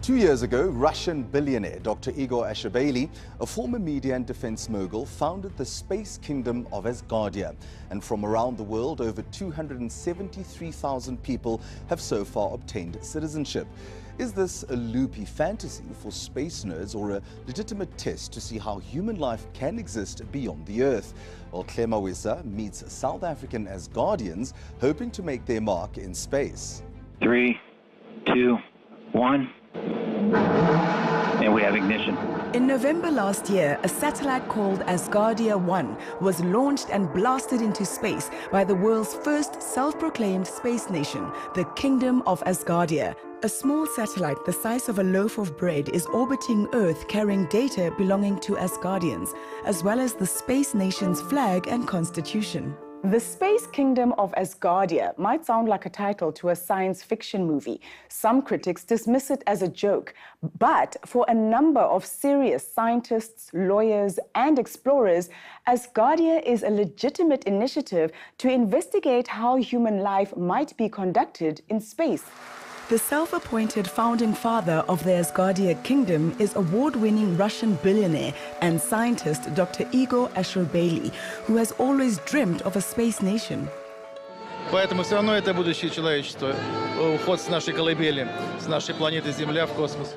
2 years ago, Russian billionaire Dr. Igor Asharbaily, a former media and defense mogul, founded the space kingdom of Asgardia. And from around the world, over 273,000 people have so far obtained citizenship. Is this a loopy fantasy for space nerds or a legitimate test to see how human life can exist beyond the Earth? Well, Claire Mawisa meets South African Asgardians hoping to make their mark in space. 3, 2, 1. And we have ignition. In November last year, a satellite called Asgardia 1 was launched and blasted into space by the world's first self-proclaimed space nation, the Kingdom of Asgardia. A small satellite the size of a loaf of bread is orbiting Earth carrying data belonging to Asgardians, as well as the space nation's flag and constitution. The Space Kingdom of Asgardia might sound like a title to a science fiction movie. Some critics dismiss it as a joke, but for a number of serious scientists, lawyers, and explorers, Asgardia is a legitimate initiative to investigate how human life might be conducted in space. The self-appointed founding father of the Asgardia kingdom is award-winning Russian billionaire and scientist Dr. Igor Asharbaily, who has always dreamt of a space nation. Поэтому все равно это будущее человечества, уход с нашей колыбели, с нашей планеты Земля в космос.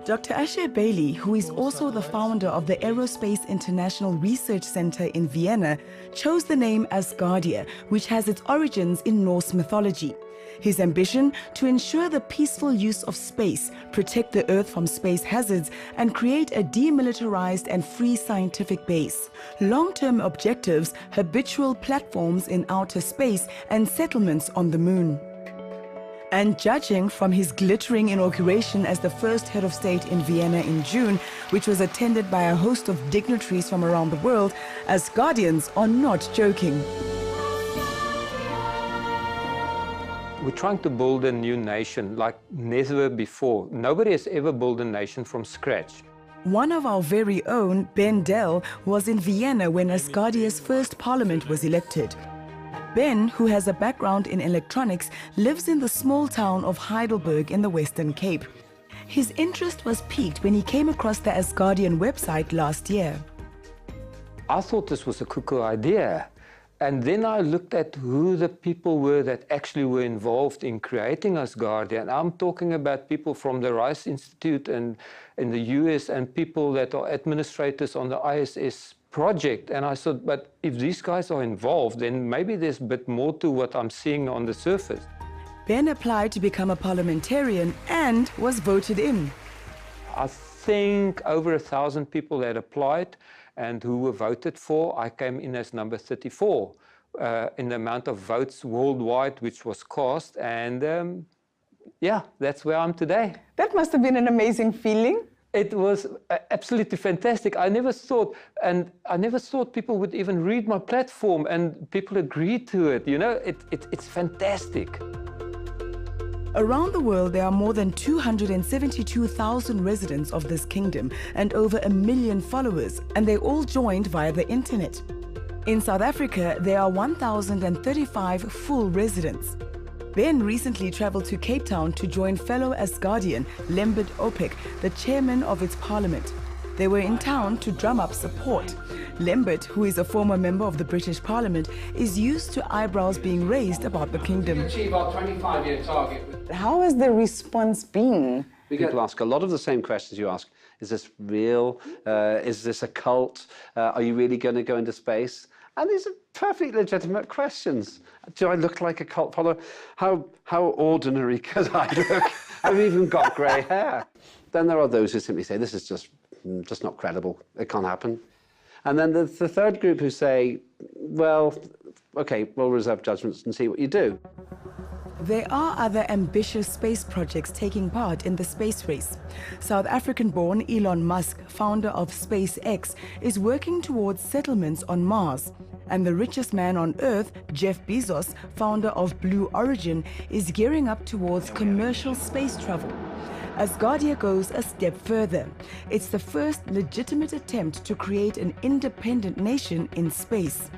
Dr. Asharbaily, who is also the founder of the Aerospace International Research Center in Vienna, chose the name Asgardia, which has its origins in Norse mythology. His ambition to ensure the peaceful use of space, protect the Earth from space hazards, and create a demilitarized and free scientific base. Long-term objectives, habitual platforms in outer space, and settlements on the Moon. And judging from his glittering inauguration as the first head of state in Vienna in June, which was attended by a host of dignitaries from around the world, Asgardians are not joking. We're trying to build a new nation like never before. Nobody has ever built a nation from scratch. One of our very own, Ben Dell, was in Vienna when Asgardia's first parliament was elected. Ben, who has a background in electronics, lives in the small town of Heidelberg in the Western Cape. His interest was piqued when he came across the Asgardian website last year. I thought this was a cuckoo idea. And then I looked at who the people were that actually were involved in creating Asgardia. And I'm talking about people from the Rice Institute and in the US and people that are administrators on the ISS project. And I thought, but if these guys are involved, then maybe there's a bit more to what I'm seeing on the surface. Ben applied to become a parliamentarian and was voted in. I think over 1,000 people had applied and who were voted for. I came in as number 34 in the amount of votes worldwide which was cast. And yeah, that's where I'm today. That must have been an amazing feeling. It was absolutely fantastic. I never thought people would even read my platform and people agreed to it. You know, it's fantastic. Around the world, there are more than 272,000 residents of this kingdom and over 1 million followers, and they all joined via the internet. In South Africa, there are 1,035 full residents. Ben recently traveled to Cape Town to join fellow Asgardian Lembit Opek, the chairman of its parliament. They were in town to drum up support. Lembit, who is a former member of the British Parliament, is used to eyebrows being raised about the kingdom. We achieve our 25-year target. How has the response been? People ask a lot of the same questions you ask. Is this real? Is this a cult? Are you really going to go into space? And these are perfectly legitimate questions. Do I look like a cult follower? How ordinary could I look? I've even got grey hair. Then there are those who simply say, this is just not credible. It can't happen. And then the third group who say, well, okay, we'll reserve judgments and see what you do. There are other ambitious space projects taking part in the space race. South African-born Elon Musk, founder of SpaceX, is working towards settlements on Mars. And the richest man on Earth, Jeff Bezos, founder of Blue Origin, is gearing up towards commercial space travel. Asgardia goes a step further. It's the first legitimate attempt to create an independent nation in space.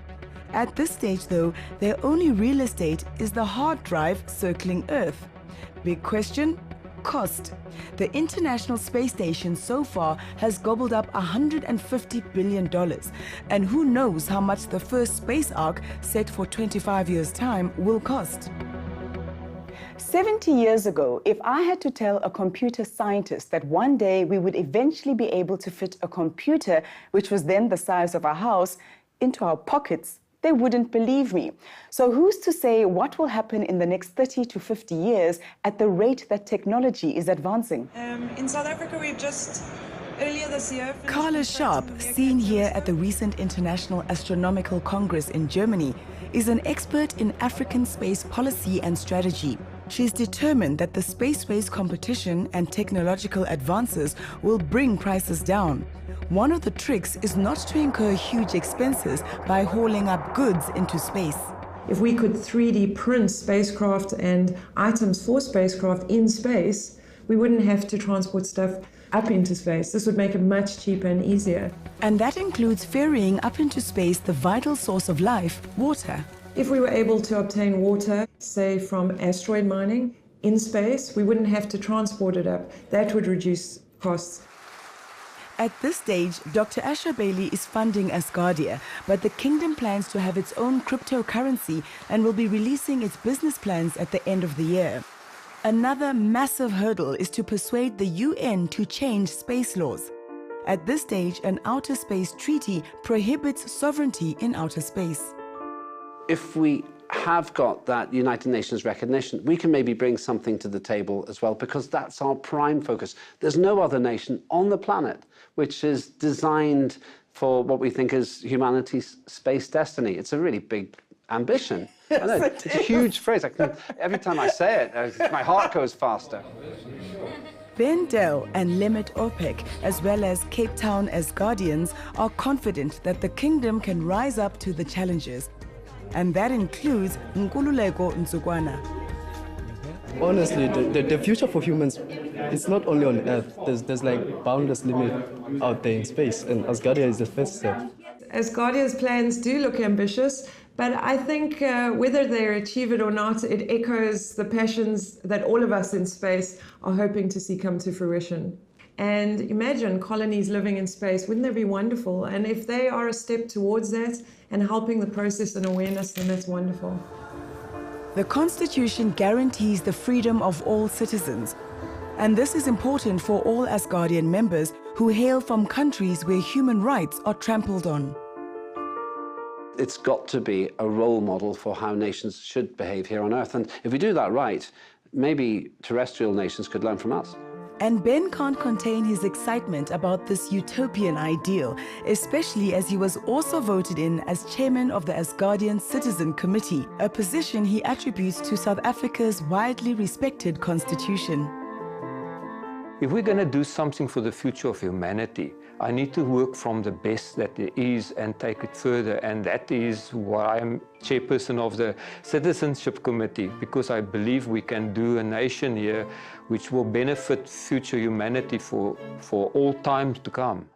At this stage, though, their only real estate is the hard drive circling Earth. Big question, cost. The International Space Station so far has gobbled up $150 billion, and who knows how much the first space ark, set for 25 years' time, will cost. 70 years ago, if I had to tell a computer scientist that one day we would eventually be able to fit a computer, which was then the size of our house, into our pockets, they wouldn't believe me. So who's to say what will happen in the next 30 to 50 years at the rate that technology is advancing? In South Africa, we've just earlier this year... Carla Sharp, seen here at the recent International Astronomical Congress in Germany, is an expert in African space policy and strategy. She's determined that the space race competition and technological advances will bring prices down. One of the tricks is not to incur huge expenses by hauling up goods into space. If we could 3D print spacecraft and items for spacecraft in space, we wouldn't have to transport stuff up into space. This would make it much cheaper and easier. And that includes ferrying up into space the vital source of life, water. If we were able to obtain water, say from asteroid mining, in space, we wouldn't have to transport it up. That would reduce costs. At this stage, Dr. Ashabeli is funding Asgardia, but the kingdom plans to have its own cryptocurrency and will be releasing its business plans at the end of the year. Another massive hurdle is to persuade the UN to change space laws. At this stage, an outer space treaty prohibits sovereignty in outer space. If we have got that United Nations recognition, we can maybe bring something to the table as well, because that's our prime focus. There's no other nation on the planet which is designed for what we think is humanity's space destiny. It's a really big ambition. Yes, I know, it's a huge phrase. Every time I say it, my heart goes faster. Ben Dell and Limit OPEC, as well as Cape Town Asgardians, are confident that the kingdom can rise up to the challenges. And that includes Nkululeko Ntsukwana. Honestly, the future for humans is not only on Earth. There's like boundless limit out there in space, and Asgardia is the first step. Asgardia's plans do look ambitious, but I think whether they achieve it or not, it echoes the passions that all of us in space are hoping to see come to fruition. And imagine colonies living in space. Wouldn't that be wonderful? And if they are a step towards that and helping the process and awareness, then that's wonderful. The Constitution guarantees the freedom of all citizens. And this is important for all Asgardian members who hail from countries where human rights are trampled on. It's got to be a role model for how nations should behave here on Earth. And if we do that right, maybe terrestrial nations could learn from us. And Ben can't contain his excitement about this utopian ideal, especially as he was also voted in as chairman of the Asgardian Citizen Committee, a position he attributes to South Africa's widely respected constitution. If we're going to do something for the future of humanity, I need to work from the best that there is and take it further. And that is why I'm chairperson of the Citizenship Committee, because I believe we can do a nation here which will benefit future humanity for all time to come.